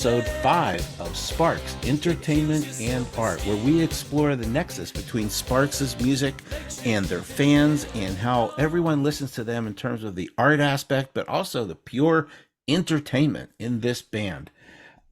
episode 5 of Sparks, Entertainment and Art, where we explore the nexus between Sparks' music and their fans and how everyone listens to them in terms of the art aspect, but also the pure entertainment in this band.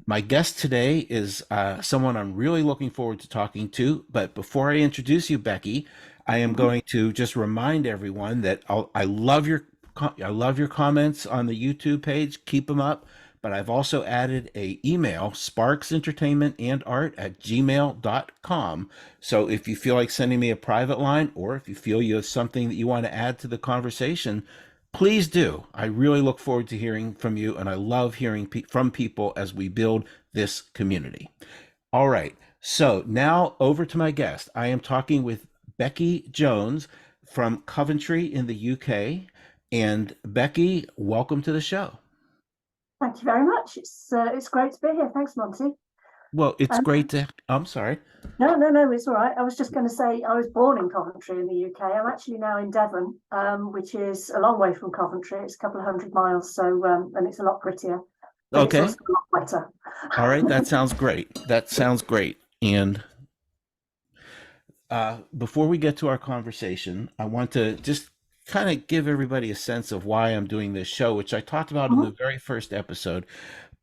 My guest today is someone I'm really looking forward to talking to, but before I introduce you, Becky, I am going to just remind everyone that I love your comments on the YouTube page. Keep them up. But I've also added a email, sparksentertainmentandart@gmail.com. So if you feel like sending me a private line, or if you feel you have something that you want to add to the conversation, please do. I really look forward to hearing from you, and I love hearing from people as we build this community. All right. So now over to my guest. I am talking with Becky Jones from Coventry in the UK. And Becky, welcome to the show. Thank you very much. It's great to be here. Thanks, Monty. Well, it's great to. I'm sorry. No, it's all right. I was just going to say I was born in Coventry in the UK. I'm actually now in Devon, which is a long way from Coventry. It's a couple of 100 miles, so and it's a lot prettier. But Okay. It's also a lot wetter. All right, that sounds great. And before we get to our conversation, I want to just kind of give everybody a sense of why I'm doing this show, which I talked about in the very first episode,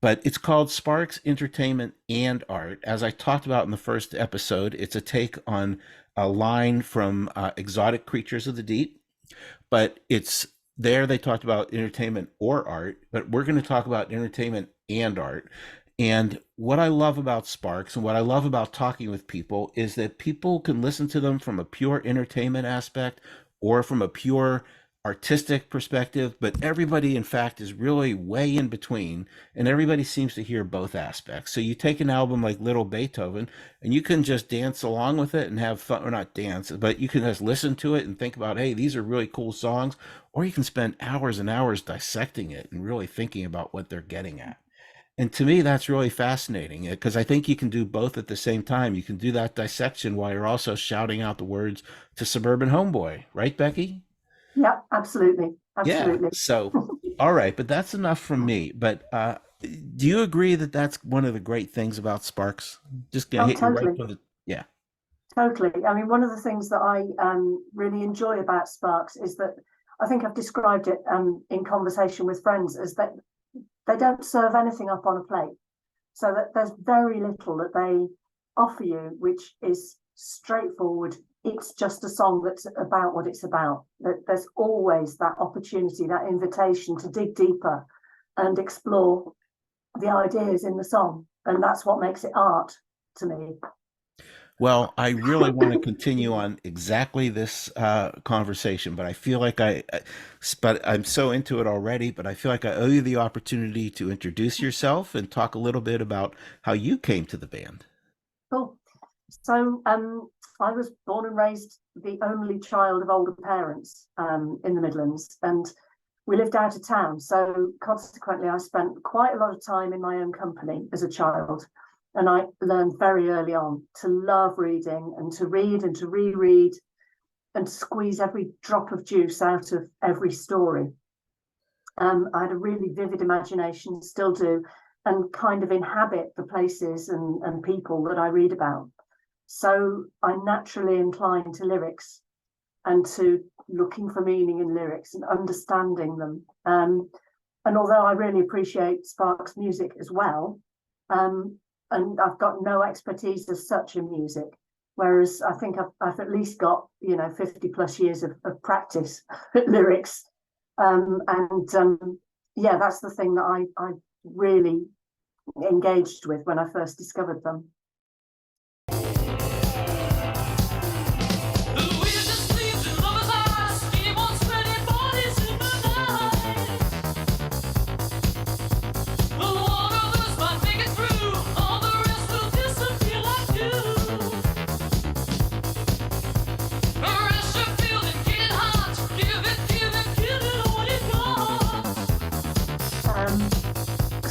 but it's called Sparks, Entertainment, and Art. As I talked about in the first episode, it's a take on a line from Exotic Creatures of the Deep, but it's there they talked about entertainment or art, but we're going to talk about entertainment and art. And what I love about Sparks and what I love about talking with people is that people can listen to them from a pure entertainment aspect or from a pure artistic perspective, but everybody in fact is really way in between, and everybody seems to hear both aspects. So you take an album like Little Beethoven and you can just dance along with it and have fun, or not dance, but you can just listen to it and think about, hey, these are really cool songs, or you can spend hours and hours dissecting it and really thinking about what they're getting at. And to me, that's really fascinating because I think you can do both at the same time. You can do that dissection while you're also shouting out the words to Suburban Homeboy, right, Becky? Yeah, absolutely. Yeah. So, all right, but that's enough from me. But do you agree that that's one of the great things about Sparks? Just gonna Oh, hit you right totally. from the yeah. Totally. I mean, one of the things that I really enjoy about Sparks is that I think I've described it in conversation with friends as that they don't serve anything up on a plate, so that there's very little that they offer you which is straightforward. It's just a song that's about what it's about. There's always that opportunity, that invitation to dig deeper and explore the ideas in the song, and that's what makes it art to me. Well, I really want to continue on exactly this conversation, but I feel like but I'm so into it already, but I feel like I owe you the opportunity to introduce yourself and talk a little bit about how you came to the band. Cool. So I was born and raised the only child of older parents in the Midlands, and we lived out of town. So consequently, I spent quite a lot of time in my own company as a child. And I learned very early on to love reading and to read and to reread and to squeeze every drop of juice out of every story. I had a really vivid imagination, still do, and kind of inhabit the places and people that I read about. So I'm naturally inclined to lyrics and to looking for meaning in lyrics and understanding them. And although I really appreciate Sparks' music as well, and I've got no expertise as such in music, whereas I think I've at least got 50 plus years of practice at lyrics, yeah, that's the thing that I really engaged with when I first discovered them.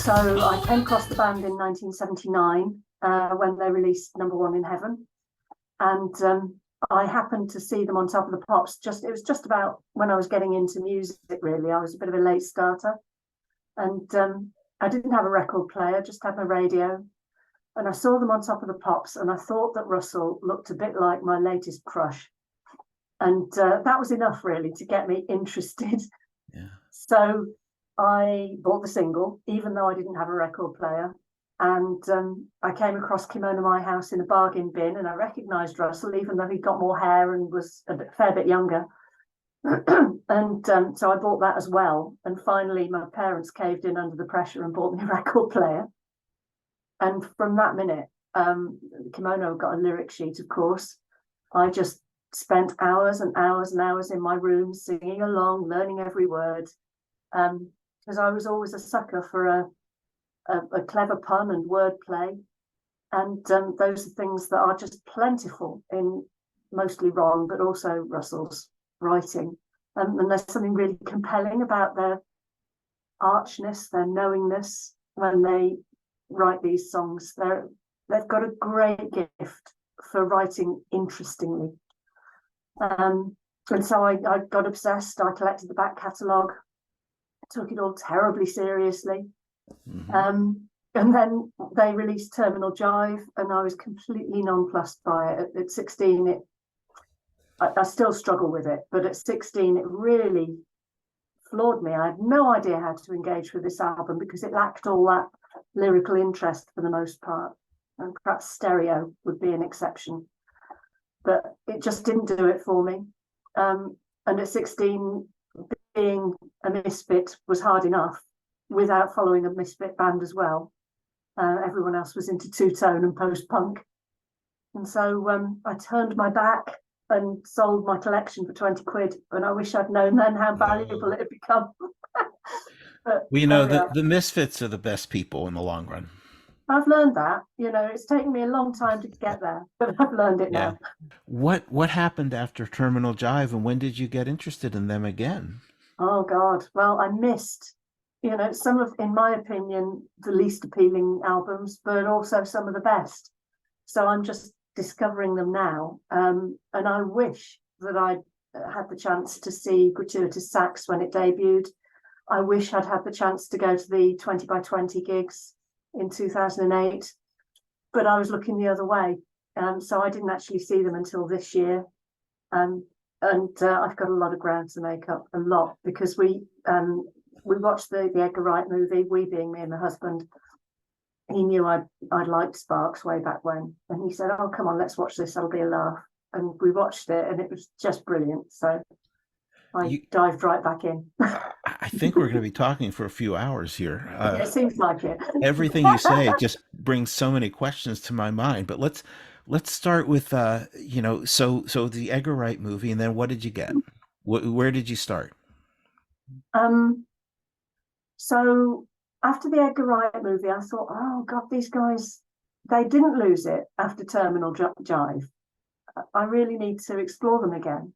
So I came across the band in 1979 when they released Number One in Heaven, and I happened to see them on Top of the Pops. It was just about when I was getting into music. Really, I was a bit of a late starter, and I didn't have a record player, just had my radio. And I saw them on Top of the Pops, and I thought that Russell looked a bit like my latest crush. And that was enough, really, to get me interested. Yeah. So I bought the single, even though I didn't have a record player. And I came across Kimono My House in a bargain bin, and I recognised Russell, even though he'd got more hair and was fair bit younger. And so I bought that as well. And finally, my parents caved in under the pressure and bought me a record player. And from that minute, Kimono got a lyric sheet, of course. I just spent hours and hours and hours in my room singing along, learning every word, because I was always a sucker for a clever pun and wordplay. And those are things that are just plentiful in mostly Ron, but also Russell's writing. And there's something really compelling about their archness, their knowingness when they write these songs. They've got a great gift for writing interestingly. And so I got obsessed. I collected the back catalogue, took it all terribly seriously. Mm-hmm. And then they released Terminal Jive, and I was completely nonplussed by it. At 16, I still struggle with it, but at 16, it really floored me. I had no idea how to engage with this album because it lacked all that lyrical interest for the most part. And perhaps Stereo would be an exception. But it just didn't do it for me. And at 16, being a misfit was hard enough without following a misfit band as well. Everyone else was into two-tone and post-punk. And so I turned my back and sold my collection for 20 quid. And I wish I'd known then how valuable it had become. But, well, you know, the misfits are the best people in the long run. I've learned that. You know, it's taken me a long time to get there, but I've learned it now. What happened after Terminal Jive, and when did you get interested in them again? Oh, God. Well, I missed, you know, some of, in my opinion, the least appealing albums, but also some of the best. So I'm just discovering them now. And I wish that I'd had the chance to see Gratuitous Sax when it debuted. I wish I'd had the chance to go to the 20 by 20 gigs in 2008, but I was looking the other way. So I didn't actually see them until this year. And I've got a lot of ground to make up, a lot, because we watched the Edgar Wright movie, we being me and my husband. He knew I'd liked Sparks way back when, and he said, "Oh, come on, let's watch this, that'll be a laugh." And we watched it, and it was just brilliant. So I dived right back in. I think we're going to be talking for a few hours here. Yeah, it seems like it. Everything you say just brings so many questions to my mind. But let's start with you know, so the Edgar Wright movie, and then what did you get? Where did you start? So after the Edgar Wright movie, I thought, oh God, these guys, they didn't lose it after Terminal Jive. I really need to explore them again.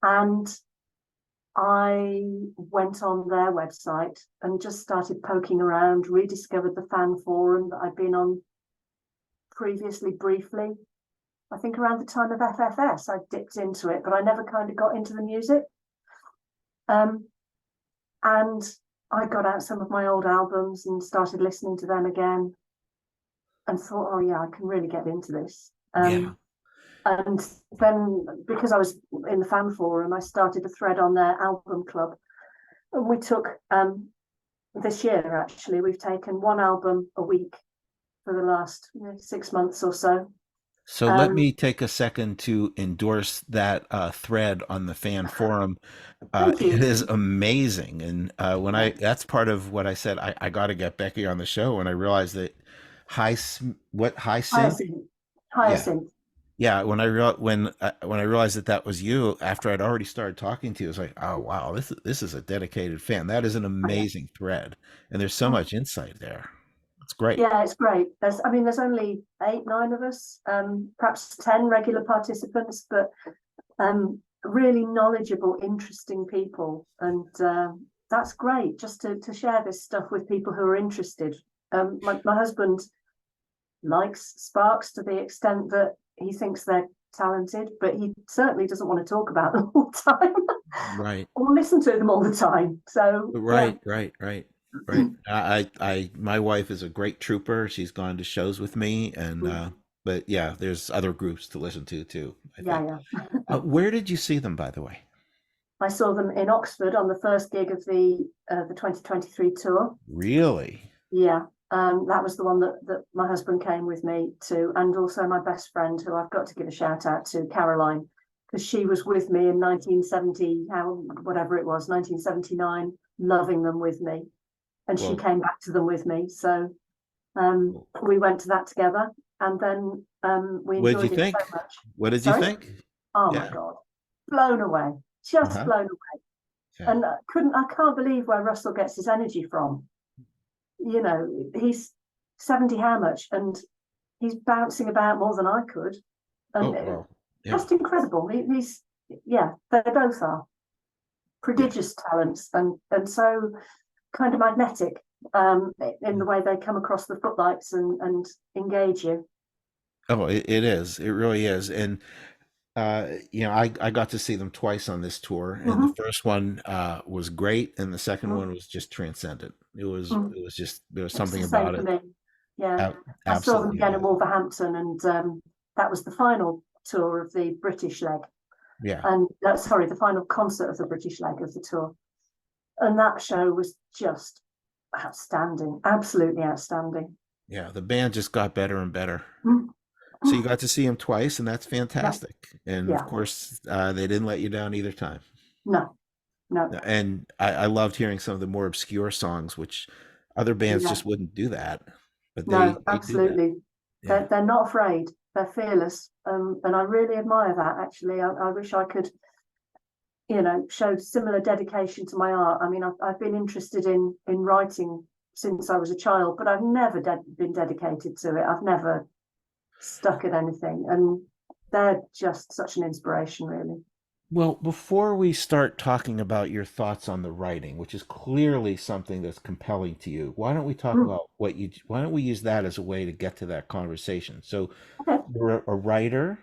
And I went on their website and just started poking around, rediscovered the fan forum that I'd been on previously briefly. I think around the time of FFS, I dipped into it, but I never kind of got into the music. And I got out some of my old albums and started listening to them again and thought, oh yeah, I can really get into this. And then, because I was in the fan forum, I started a thread on their album club. And we took, this year actually, we've taken one album a week for the last 6 months or so. So let me take a second to endorse that thread on the fan forum. It is amazing. And that's part of what I said, I got to get Becky on the show when I realized that Hyacinth. Yeah, when I realized that was you, after I'd already started talking to you, I was like, oh wow, this is a dedicated fan. That is an amazing thread, and there's so much insight there. It's great. Yeah, it's great. There's only 8, 9 of us, perhaps 10 regular participants, but really knowledgeable, interesting people, and that's great. Just to share this stuff with people who are interested. My husband likes Sparks to the extent that he thinks they're talented, but he certainly doesn't want to talk about them all the time, right? Or listen to them all the time. So right. Right. My wife is a great trooper. She's gone to shows with me, and but yeah, there's other groups to listen to too, I Yeah, think. yeah. Where did you see them, by the way? I saw them in Oxford on the first gig of the 2023 tour. Really? Yeah, that was the one that my husband came with me to, and also my best friend, who I've got to give a shout out to, Caroline, because she was with me in 1970, how whatever it was, 1979, loving them with me, and she Well, came back to them with me. So we went to that together, and then we what did you enjoyed it so think? much. What did you Sorry? think? Oh my Yeah. God, blown away, just Uh-huh. blown away, Yeah. and I can't believe where Russell gets his energy from. You know, he's 70 how much, and he's bouncing about more than I could, Oh, and well. Yeah. just incredible. He's yeah, they both are Yeah. prodigious talents, and so kind of magnetic in the way they come across the footlights and engage you. Oh, it is. It really is. And I got to see them twice on this tour, and the Mm-hmm. first one was great, and the second Mm-hmm. one was just transcendent. Mm-hmm. It was just there was It's the something same about for it. me. Yeah, I saw them Absolutely again in amazing. Wolverhampton, and that was the final tour of the British leg, Yeah. and sorry, the final concert of the British leg of the tour. And that show was just outstanding, absolutely outstanding. Yeah. The band just got better and better. Mm. So you got to see them twice, and that's Yeah, fantastic. And of yeah, course, they didn't let you down either time. no, no, And I loved hearing some of the more obscure songs, which other bands yeah, just wouldn't do that, but no, they do that. absolutely. Yeah. They're not afraid. They're fearless, and I really admire that. Actually, I wish I could, show similar dedication to my art. I mean, I've been interested in writing since I was a child, but I've never been dedicated to it. I've never stuck at anything, and they're just such an inspiration, really. Well, before we start talking about your thoughts on the writing, which is clearly something that's compelling to you, why don't we talk Mm, about why don't we use that as a way to get to that conversation? So okay. you're a writer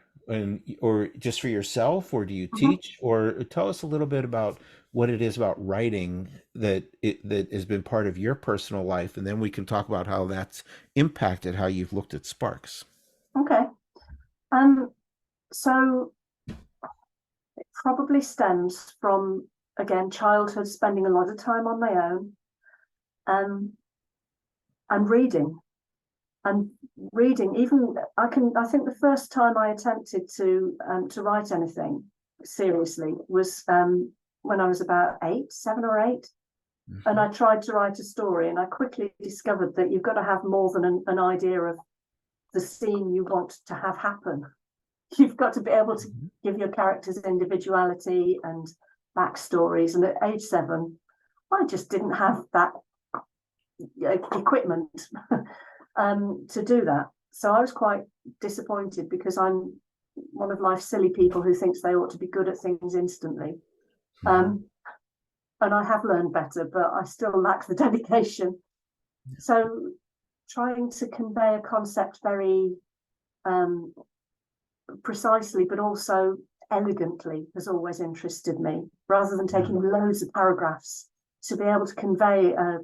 or just for yourself, or do you Mhm. teach? Or tell us a little bit about what it is about writing that has been part of your personal life, and then we can talk about how that's impacted how you've looked at Sparks. Okay. Um, so it probably stems from, again, childhood, spending a lot of time on my own, um, and and reading. Even I think the first time I attempted to write anything seriously was when I was about 7 or 8, and Mhm. I tried to write a story, and I quickly discovered that you've got to have more than an idea of the scene you want to have happen. You've got to be able to Mhm. give your characters individuality and backstories. And at age 7, I just didn't have that equipment to do that. So I was quite disappointed, because I'm one of life's silly people who thinks they ought to be good at things instantly. Mhm. Um, and I have learned better, but I still lack the dedication. So trying to convey a concept very um, precisely, but also elegantly, has always interested me, rather than Yeah. taking loads of paragraphs to be able to convey a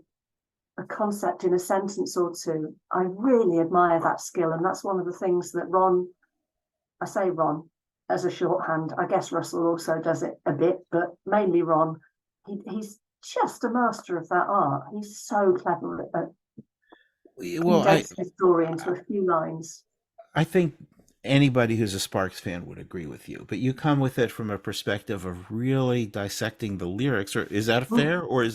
concept in a sentence or two. I really admire that skill. And that's one of the things that I say Ron as a shorthand. I guess Russell also does it a bit, but mainly Ron. He's just a master of that art. He's so clever at Well, condensing his story into a few lines. I think anybody who's a Sparks fan would agree with you, but you come with it from a perspective of really dissecting the lyrics. Or is that Mm. fair? Or is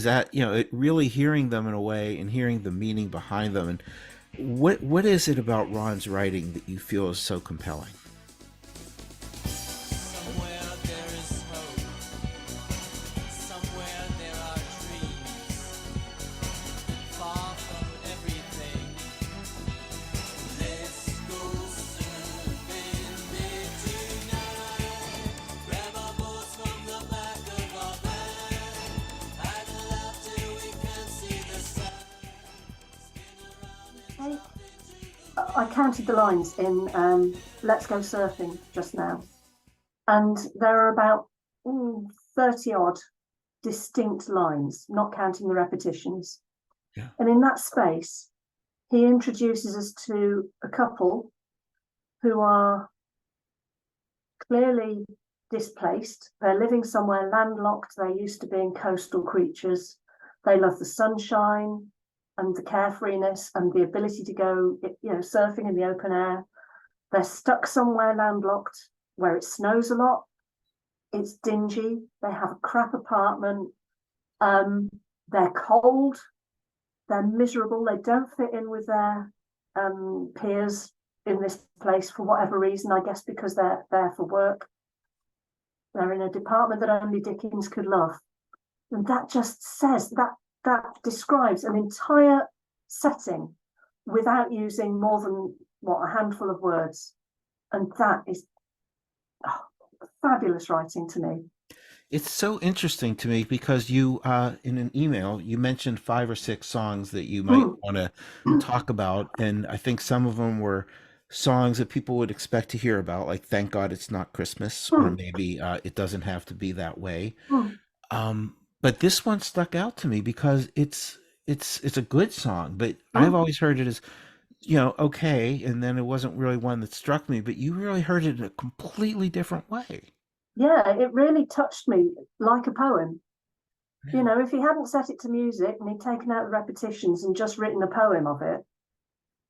that really hearing them in a way and hearing the meaning behind them? And what is it about Ron's writing that you feel is so compelling? Somewhere there is hope. Somewhere there are dreams. Far from everything. Let's go surfing there tonight. Grab our boards from the back of our van. Paddle out till we can see the sun. Spin around and Okay. drop into the I counted the lines in Let's Go Surfing just now, and there are about 30 odd distinct lines, not counting the repetitions. Yeah. And in that space, he introduces us to a couple who are clearly displaced. They're living somewhere landlocked. They're used to being coastal creatures. They love the sunshine and the carefreeness and the ability to go, surfing in the open air. They're stuck somewhere landlocked where it snows a lot. It's dingy. They have a crap apartment. They're cold. They're miserable. They don't fit in with their peers in this place for whatever reason, I guess because they're there for work. They're in a department that only Dickens could love. And that just says that describes an entire setting without using more than a handful of words. And that is fabulous writing to me. It's so interesting to me because you, in an email, you mentioned 5 or 6 songs that you might want to talk about, and I think some of them were songs that people would expect to hear about, like "Thank God It's Not Christmas," or maybe "It Doesn't Have to Be That Way." But this one stuck out to me because it's a good song, but I've always heard it as okay, and then it wasn't really one that struck me, but you really heard it in a completely different way. Yeah, it really touched me like a poem. If he hadn't set it to music and he'd taken out the repetitions and just written a poem of it,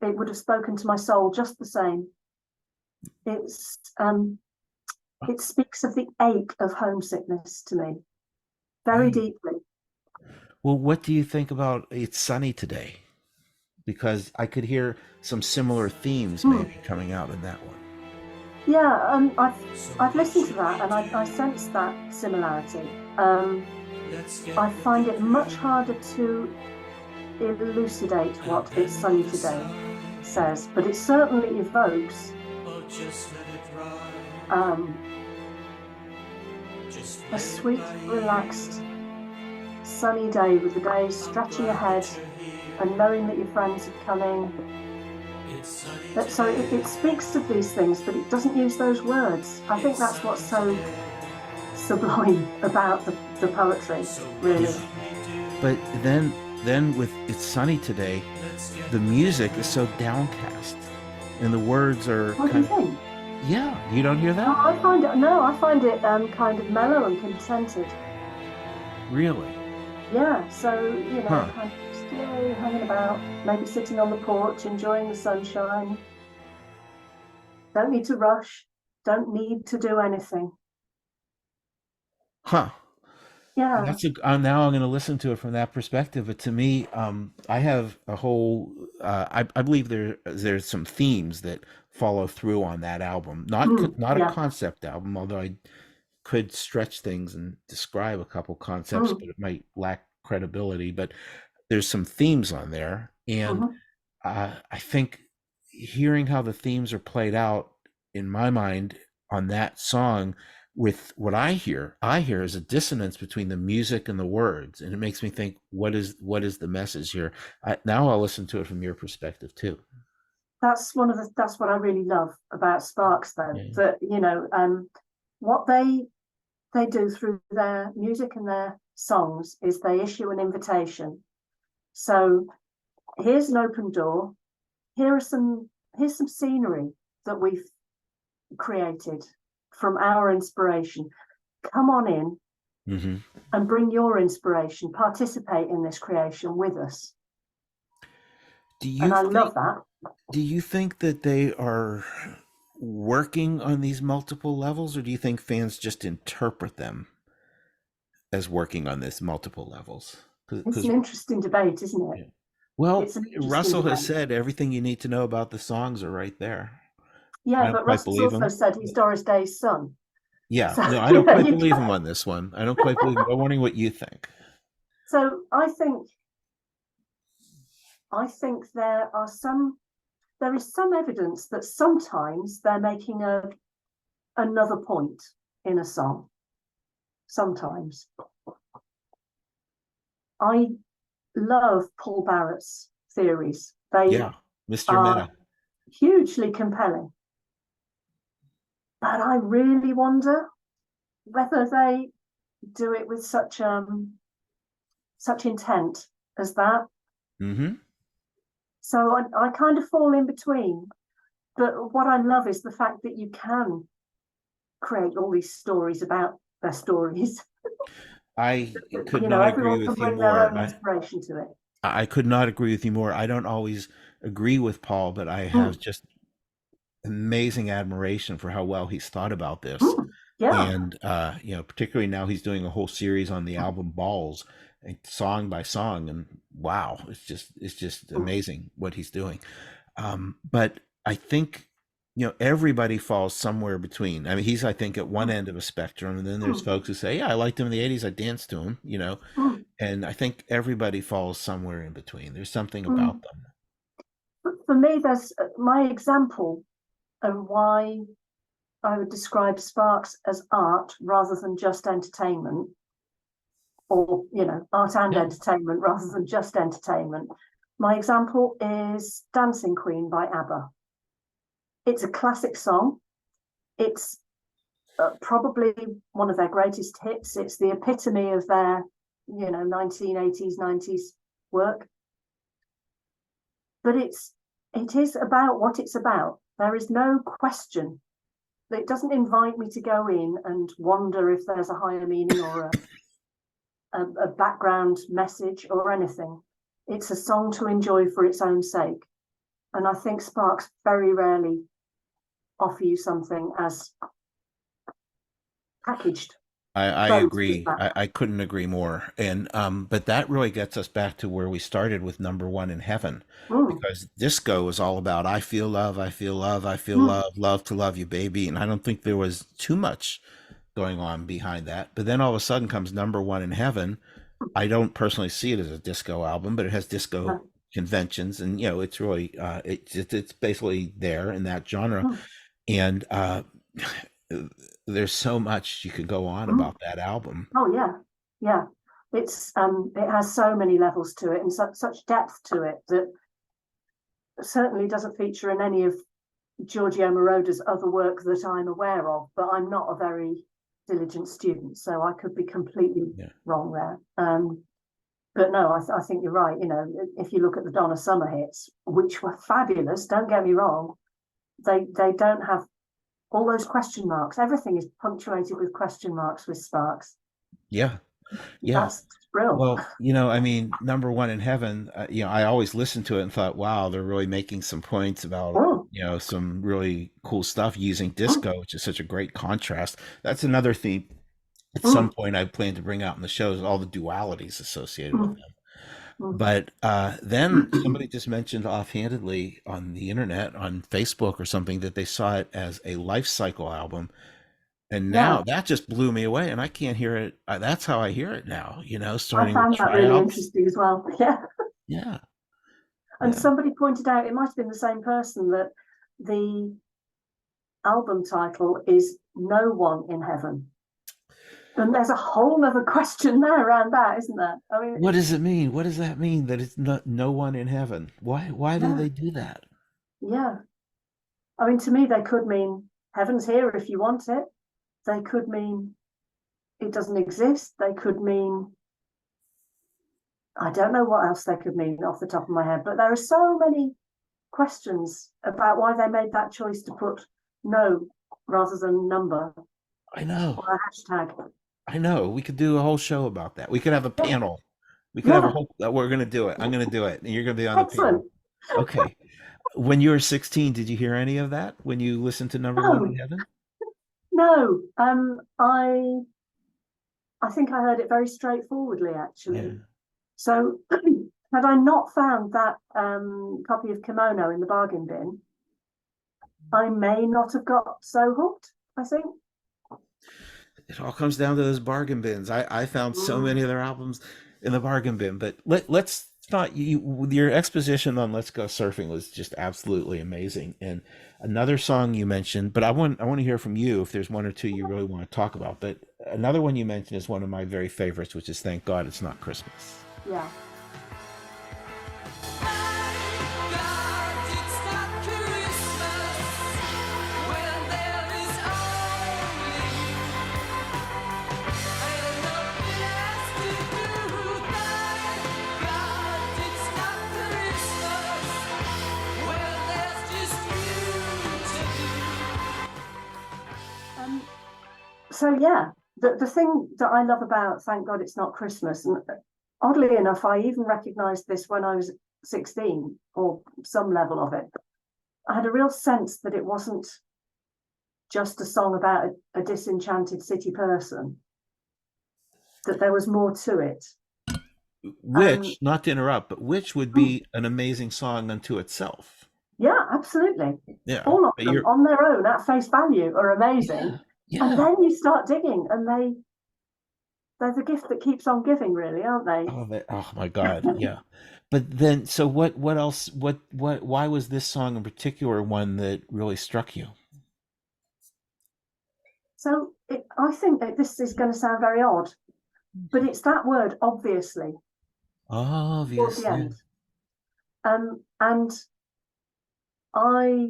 it would have spoken to my soul just the same. It speaks of the ache of homesickness to me very deeply. Well, what do you think about "It's Sunny Today"? Because I could hear some similar themes maybe coming out in that one. Yeah, I've listened to that and I sense that similarity. I find it much harder to elucidate what "It's Sunny Today" says, but it certainly evokes a sweet, relaxed, sunny day with the day stretching ahead and knowing that your friends are coming. So it speaks of these things, but it doesn't use those words. I think that's what's so sublime about the poetry, really. But then with "It's Sunny Today," the music is so downcast, and the words are What do you think? Yeah, you don't hear that? No, I find it kind of mellow and contented. Really? Yeah, so kind of just hanging about, maybe sitting on the porch, enjoying the sunshine. Don't need to rush. Don't need to do anything. Huh. Yeah. Now I'm going to listen to it from that perspective. But to me, I have a whole. I believe there's some themes that follow through on that album. Not a concept album, although I could stretch things and describe a couple concepts, but it might lack credibility. But there's some themes on there, and I think hearing how the themes are played out in my mind on that song with what I hear is a dissonance between the music and the words, and it makes me think, what is the message here? Now I'll listen to it from your perspective too. That's what I really love about Sparks, though. Yeah. That what they do through their music and their songs is they issue an invitation. So here's an open door. Here's some scenery that we've created from our inspiration. Come on in and bring your inspiration. Participate in this creation with us. I love that. Do you think that they are working on these multiple levels, or do you think fans just interpret them as working on this multiple levels? It's an interesting debate, isn't it? Yeah. Well, Russell debate. has said everything you need to know about the songs are right there. Yeah, but Russell's also said he's Doris Day's son. Yeah, so, no, I don't quite believe him on this one. I don't quite believe him. I'm wondering what you think. So I think there is some evidence that sometimes they're making another point in a song. Sometimes. I love Paul Barrett's theories. Mr. Meta. Hugely compelling. But I really wonder whether they do it with such intent as that. Mm-hmm. So I kind of fall in between. But what I love is the fact that you can create all these stories about their stories. I could You know, not agree everyone can with you bring their more. own inspiration to it. I could not agree with you more. I don't always agree with Paul, but I have Mm, just amazing admiration for how well he's thought about this. yeah. And particularly now he's doing a whole series on the album Balls, and song by song, and wow, it's just Mm, amazing what he's doing. But I think everybody falls somewhere between. I mean, he's, I think, at one mm, end of a spectrum, and then there's mm, folks who say, yeah, I liked him in the 80s, I danced to him, mm, and I think everybody falls somewhere in between. There's something mm. about them. For me, there's my example of why I would describe Sparks as art rather than just entertainment, or art and Yeah. entertainment rather than just entertainment. My example is Dancing Queen by ABBA. It's a classic song. It's probably one of their greatest hits. It's the epitome of their 1980s 90s work, but it is about what it's about. There is no question. It doesn't invite me to go in and wonder if there's a higher meaning or a background message or anything. It's a song to enjoy for its own sake. And I think Sparks very rarely offer you something as packaged. I Both agree. I couldn't agree more. And but that really gets us back to where we started with Number One in Heaven, Mm, because disco is all about I feel love, I feel love, I feel mm, love, love to love you, baby. And I don't think there was too much going on behind that. But then all of a sudden comes Number One in Heaven. I don't personally see it as a disco album, but it has disco no, conventions, and it's really it's basically there in that genre. mm, And there's so much you could go on mm. about that album. Oh yeah. It has so many levels to it and such depth to it that certainly doesn't feature in any of Giorgio Moroder's other work that I'm aware of, but I'm not a very diligent student, so I could be completely Yeah. wrong there. But no, I think you're right. If you look at the Donna Summer hits, which were fabulous, don't get me wrong, they don't have all those question marks. Everything is punctuated with question marks with Sparks. Yeah. Yeah. That's brilliant. Well, I mean, Number One in Heaven, I always listened to it and thought, wow, they're really making some points about, Mm, some really cool stuff using mm, disco, which is such a great contrast. That's another theme at some mm, point I plan to bring out in the shows, all the dualities associated with mm, them. mm. But then somebody just mentioned offhandedly on the internet, on Facebook or something, that they saw it as a life cycle album. And Yeah, now that just blew me away, and I can't hear it. That's how I hear it now, I starting with found that really tryouts. interesting as well. Yeah. Yeah, And yeah. somebody pointed out, it might have been the same person, that the album title is No One in Heaven. And there's a whole other question there around that, isn't there? I mean, What does it mean? What does that mean that it's not no one in heaven? Why do yeah, they do that? yeah. I mean, to me, they could mean heaven's here if you want it. They could mean it doesn't exist. They could mean, I don't know what else they could mean off the top of my head, but there are so many questions about why they made that choice to put no rather than number I know. or a hashtag. I know. We could do a whole show about that. We could have a Yeah, panel. We could have a yeah, whole. We're gonna do it. I'm gonna do it, and you're gonna be on the excellent. panel. Okay. When you were 16, did you hear any of that when you listened to Number One in No, Heaven? no. I think I heard it very straightforwardly, Yeah. actually. So had I not found that copy of Kimono in the bargain bin, I may not have got so hooked, I think. It all comes down to those bargain bins. I found so Mm, many of their albums in the bargain bin. But let's not your exposition on Let's Go Surfing was just absolutely amazing. And another song you mentioned, but I want to hear from you if there's one or two you really want to talk about. But another one you mentioned is one of my very favorites, which is Thank God It's Not Christmas. yeah. Thank God it's not Christmas when there is only you. And So yeah, the thing that I love about Thank God It's Not Christmas, and oddly enough, I even recognized this when I was 16, or some level of it. I had a real sense that it wasn't just a song about a disenchanted city person, that there was more to it. Which, not to interrupt, but which would be an amazing song unto itself. Yeah, absolutely. Yeah. All of But them you're, on their own at face value are yeah, amazing. And yeah. then you start digging, and they're the gift that keeps on giving, really, aren't they? Oh my God. Yeah. But then, so what else, why was this song in particular one that really struck you? So I think that this is going to sound very odd, but it's that word, obviously, toward Obvious. the Yeah. end. And I,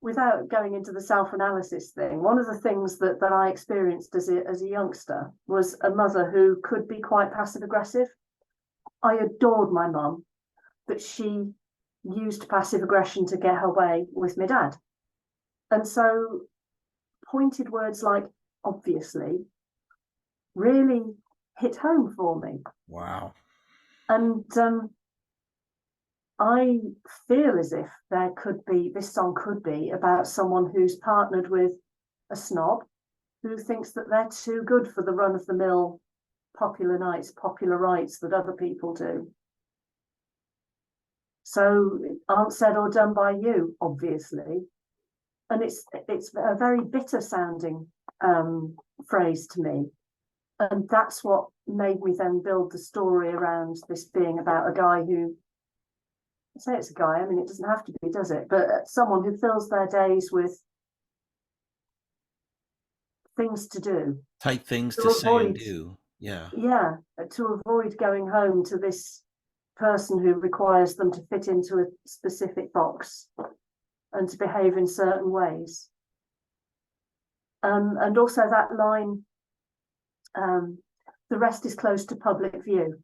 without going into the self-analysis thing, one of the things that I experienced as a youngster was a mother who could be quite passive aggressive. I adored my mum, but she used passive aggression to get her way with my dad. And so pointed words like obviously really hit home for me. Wow. And I feel as if this song could be about someone who's partnered with a snob who thinks that they're too good for the run of the mill popular nights, popular rights that other people do. So aren't said or done by you, obviously. And it's a very bitter sounding phrase to me. And that's what made me then build the story around this being about a guy who, I say it's a guy, I mean, it doesn't have to be, does it? But someone who fills their days with things to do. Tight things To to say and avoid, do. Yeah. yeah, to avoid going home to this person who requires them to fit into a specific box and to behave in certain ways. And also that line, the rest is closed to public view.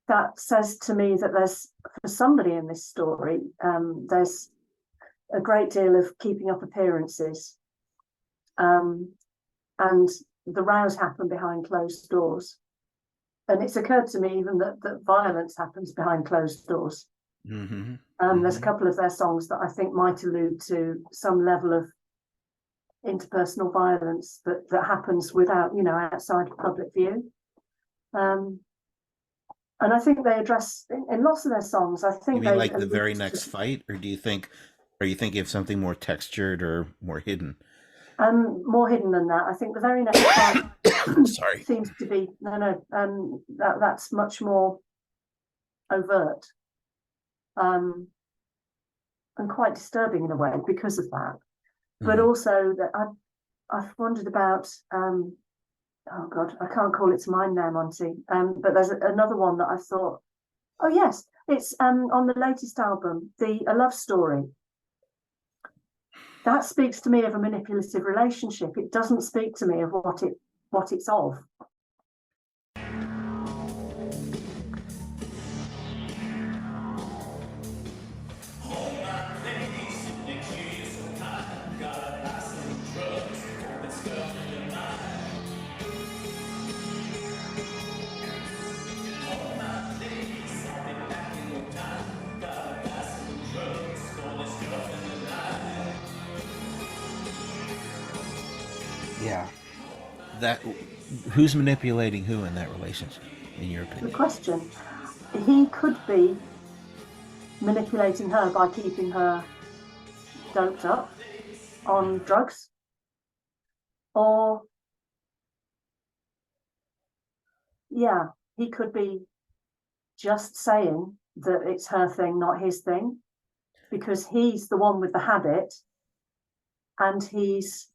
That says to me that there's, for somebody in this story, there's a great deal of keeping up appearances. And the rows happen behind closed doors. And it's occurred to me even that violence happens behind closed doors. Mm-hmm. There's a couple of their songs that I think might allude to some level of interpersonal violence that happens without, outside of public view. And I think they address in lots of their songs. I You think mean they like the very allude next to, fight, or are you thinking of something more textured or more hidden? more hidden than that. I think the very next fight Sorry. seems to be that's much more overt, and quite disturbing in a way because of that. But Mhm. also that I've wondered about. Oh God, I can't call it to mind now, Monty. But there's another one that I thought, oh yes, it's on the latest album, A Love Story. That speaks to me of a manipulative relationship. It doesn't speak to me of what it's of. Yeah. That who's manipulating who in that relationship, in your The opinion? question, he could be manipulating her by keeping her doped up on drugs, or yeah, he could be just saying that it's her thing, not his thing, because he's the one with the habit and he's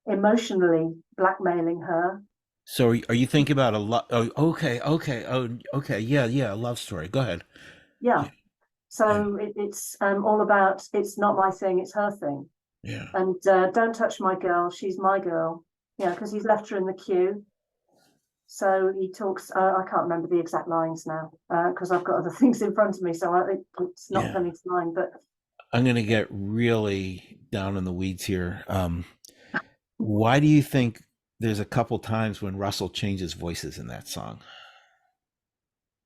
emotionally blackmailing her. So are you thinking about a love? Oh, okay, okay, oh, okay, yeah, yeah, a love story. Go ahead. Yeah. Yeah, yeah, So it's all about, it's not my thing, it's her thing. yeah. And don't touch my girl, she's my girl. Yeah, because he's left her in the queue. So he talks, I can't remember the exact lines now because I've got other things in front of me. So it's not Yeah. coming to mind. But I'm gonna get really down in the weeds here. Why do you think there's a couple times when Russell changes voices in that song?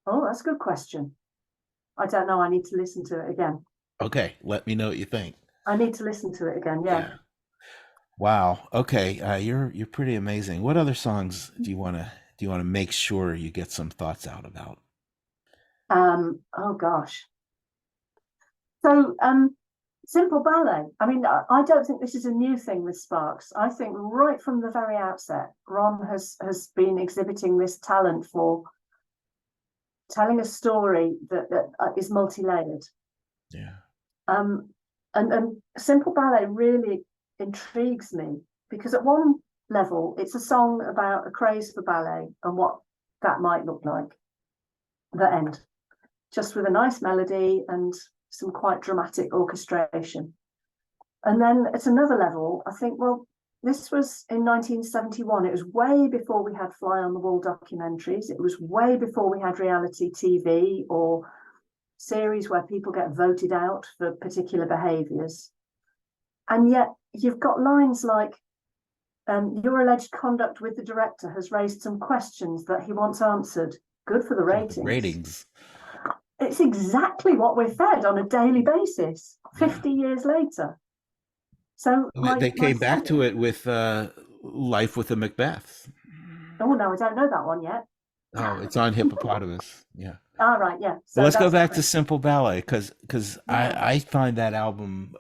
Oh, that's a good question. I don't know. I need to listen to it again. Okay, let me know what you think. I need to listen to it again. Yeah. Wow. Okay, you're pretty amazing. What other songs do you want to make sure you get some thoughts out about? Oh gosh. So Simple Ballet. I mean, I don't think this is a new thing with Sparks. I think right from the very outset, Ron has been exhibiting this talent for telling a story that is multi-layered. Yeah. And Simple Ballet really intrigues me because at one level, it's a song about a craze for ballet and what that might look like. The end, just with a nice melody and some quite dramatic orchestration. And then at another level, I think, well, this was in 1971. It was way before we had fly on the wall documentaries. It was way before we had reality TV or series where people get voted out for particular behaviors. And yet you've got lines like, your alleged conduct with the director has raised some questions that he wants answered. Good for the ratings. Ratings. It's exactly what we're fed on a daily basis, 50 years later. So They came back to it with Life with a Macbeth. Oh no, I don't know that one yet. Oh, it's on Hippopotamus. Yeah. All right, yeah. So Well, let's go that's back great. to Simple Ballet because Yeah. I find that album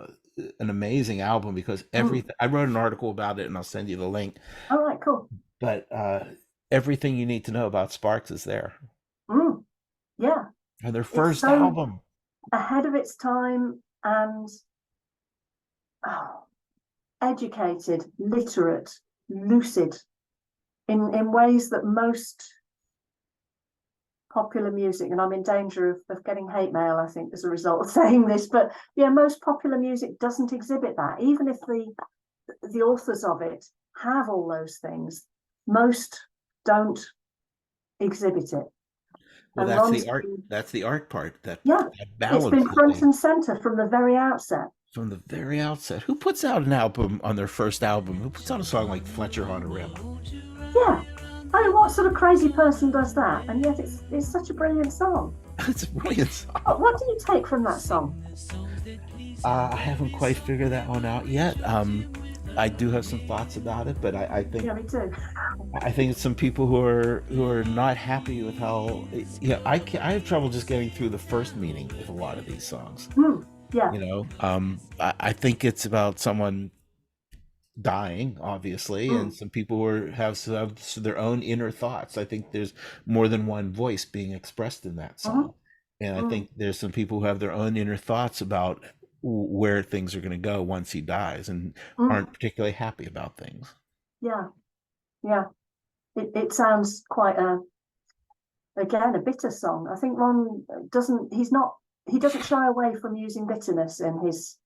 an amazing album because everything I wrote an article about it and I'll send you the link. All right, cool. But everything you need to know about Sparks is there. Yeah. And their It's first so album. ahead of its time and educated, literate, lucid in ways that most popular music, and I'm in danger of getting hate mail, I think, as a result of saying this, but yeah, most popular music doesn't exhibit that. Even if the authors of it have all those things, most don't exhibit it. Well, And that's Ron's the art. been, That's the art part. That yeah, it's balance been front and center from the very outset. from the very outset. Who puts out an album on their first album? Who puts out a song like Fletcher Honor? Yeah. I mean, what sort of crazy person does that? And yet it's such a brilliant song. It's a brilliant song. What do you take from that song? I haven't quite figured that one out yet. I do have some thoughts about it, but I think Yeah, me too. I think it's some people who are not happy with how. Yeah, I have trouble just getting through the first meaning with a lot of these songs. Yeah. You know, I think it's about someone dying, obviously, and some people who have their own inner thoughts. I think there's more than one voice being expressed in that song, and I think there's some people who have their own inner thoughts about where things are going to go once he dies, and aren't particularly happy about things. Yeah. Yeah. It sounds quite again a bitter song. I think Ron he doesn't shy away from using bitterness in his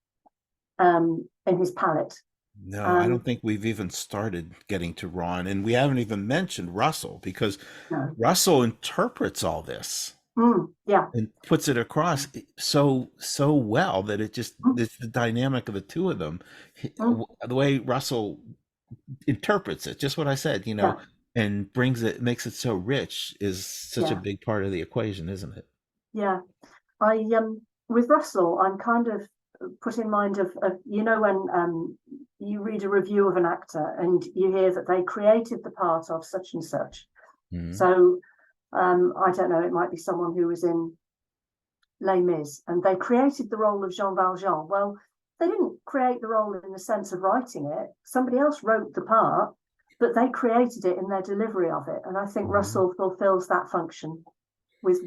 palette. No, I don't think we've even started getting to Ron, and we haven't even mentioned Russell because No. Russell interprets all this Yeah. and puts it across so well that it's the dynamic of the two of them. The way Russell interprets it, just what I said, Yeah. and makes it so rich is such a big part of the equation, isn't it? Yeah. I with Russell, I'm kind of put in mind of when you read a review of an actor and you hear that they created the part of such and such. So I don't know, it might be someone who was in Les Mis and they created the role of Jean Valjean. Well, they didn't create the role in the sense of writing it. Somebody else wrote the part, but they created it in their delivery of it. And I think Russell fulfills that function with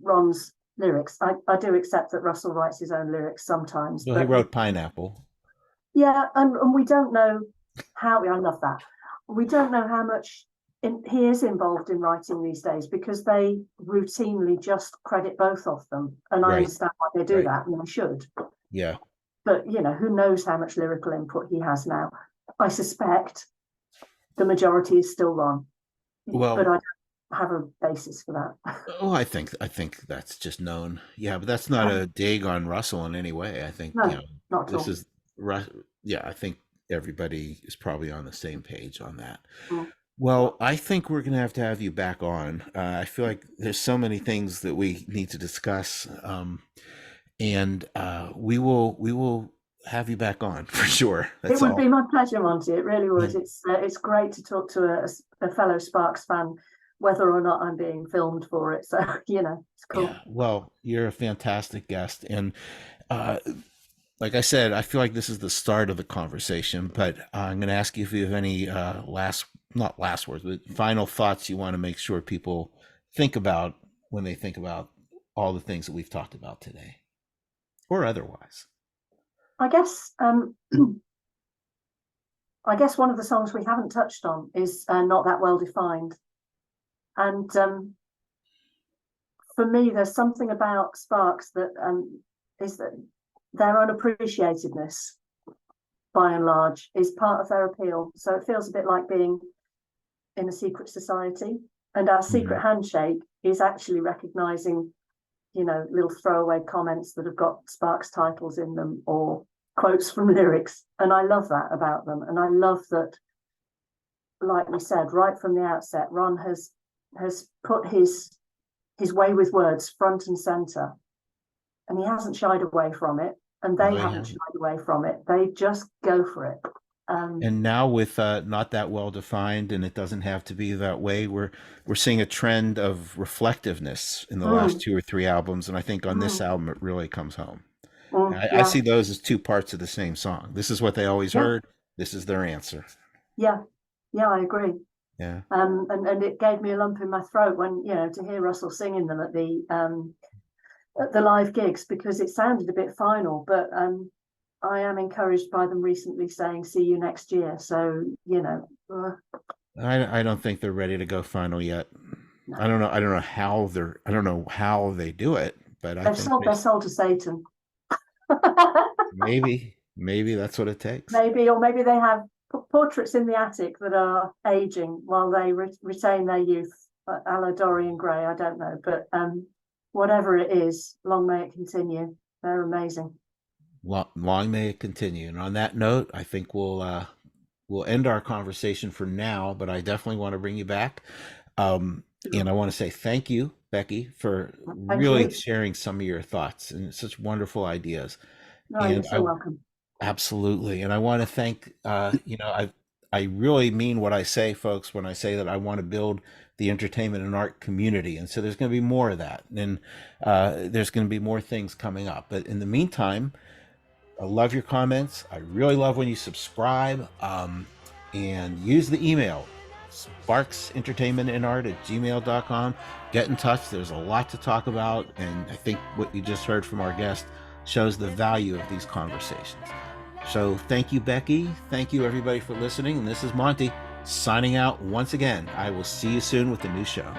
Ron's lyrics. I do accept that Russell writes his own lyrics sometimes. Well, he wrote Pineapple. Yeah, and we don't know how. I love that. We don't know how much he is involved in writing these days because they routinely just credit both of them, and I understand why they do that, and they should. Yeah. But who knows how much lyrical input he has now? I suspect the majority is still Ron. Well, but I don't have a basis for that. Oh, I think that's just known. Yeah, but that's not a dig on Russell in any way. I think No, not at all. Yeah, I think everybody is probably on the same page on that. Mm. Well, I think we're going to have you back on. I feel like there's so many things that we need to discuss, and we will have you back on for sure. It That's would all. be my pleasure, Monty. It really would. Yeah. It's great to talk to a fellow Sparks fan, whether or not I'm being filmed for it. So it's Yeah. cool. Well, you're a fantastic guest, and uh, like I said, I feel like this is the start of the conversation. But I'm going to ask you if you have any not last words, but final thoughts you want to make sure people think about when they think about all the things that we've talked about today, or otherwise. I guess I guess one of the songs we haven't touched on is Not That Well Defined. And for me, there's something about Sparks that is that their unappreciatedness, by and large, is part of their appeal. So it feels a bit like being in a secret society. And our secret handshake is actually recognizing, little throwaway comments that have got Sparks titles in them or quotes from lyrics. And I love that about them. And I love that, like we said, right from the outset, Ron has put his way with words front and center, and he hasn't shied away from it, and they haven't shied away from it. They just go for it. And now with not that well defined, and it doesn't have to be that way, we're seeing a trend of reflectiveness in the last 2 or 3 albums, and I think on this album it really comes home. I see those as two parts of the same song. This is what they always heard. This is their answer. Yeah, I agree. Yeah. And it gave me a lump in my throat when to hear Russell singing them at the live gigs, because it sounded a bit final, but I am encouraged by them recently saying "see you next year." So I don't think they're ready to go final yet. No. I don't know how they do it, but they're sold to Satan. maybe that's what it takes. Maybe they have portraits in the attic that are aging while they retain their youth, a la Dorian Gray. I don't know, but whatever it is, long may it continue. They're amazing. Long may it continue. And on that note, I think we'll end our conversation for now. But I definitely want to bring you back, and I want to say thank you, Becky, for really sharing some of your thoughts and such wonderful ideas. No, you're so welcome. Absolutely. And I want to thank, I really mean what I say, folks, when I say that I want to build the entertainment and art community. And so there's going to be more of that. And there's going to be more things coming up. But in the meantime, I love your comments. I really love when you subscribe, and use the email, sparksentertainmentandart@gmail.com. Get in touch. There's a lot to talk about. And I think what you just heard from our guest shows the value of these conversations. So thank you, Becky. Thank you, everybody, for listening. And this is Monty signing out once again. I will see you soon with a new show.